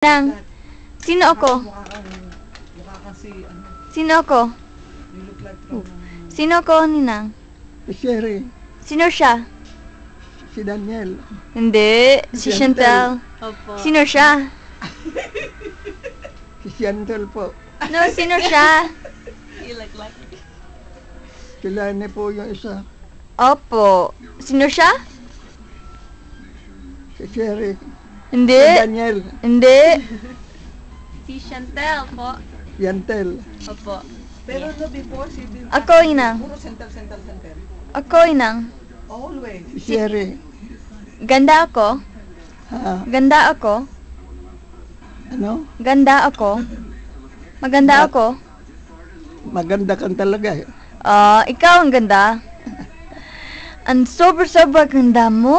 Nang, sino ako? Mukha kasi, Sino ako? you look like from... Sino ako, Ninang? Si Sherry, Sino siya? si Daniel, Hindi, si Chantel. Opo. Sino siya? si Chantel po. No, sino siya? You look like Si Lani po yung isa. Opo. Sino siya? Si Sherry, Hindi. si Daniel, Hindi. si Chantel po. Chantel, Opo. Pero no, before, si... Ako, Inang. Puro center. Ako, Inang. Always. si Sherry. Ganda ako? Ha? Ganda ako? Ano? Ganda ako? Maganda ako? Maganda kan talaga eh. Ikaw ang ganda. Ang sobra-sobra ganda mo.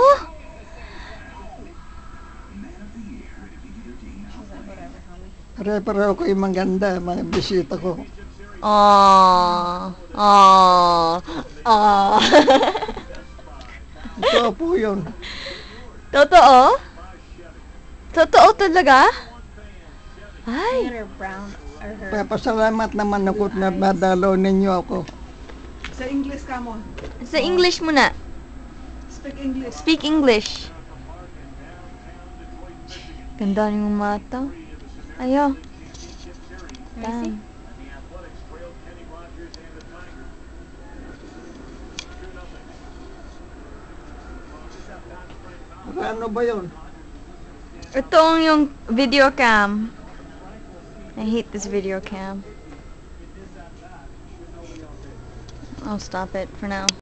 Pare-pareho ko yung maganda, mga bisita ko. Ito po yun. Totoo? Totoo talaga? Ay, Her brown or her. Papasalamat naman ako na madalaw ninyo ako. Sa English ka mo. sa English muna. Speak English. Speak English. Ganda ng mata. Ayo. Damn. Ano ba yun? Itong yung video cam. I hate this video cam. I'll stop it for now.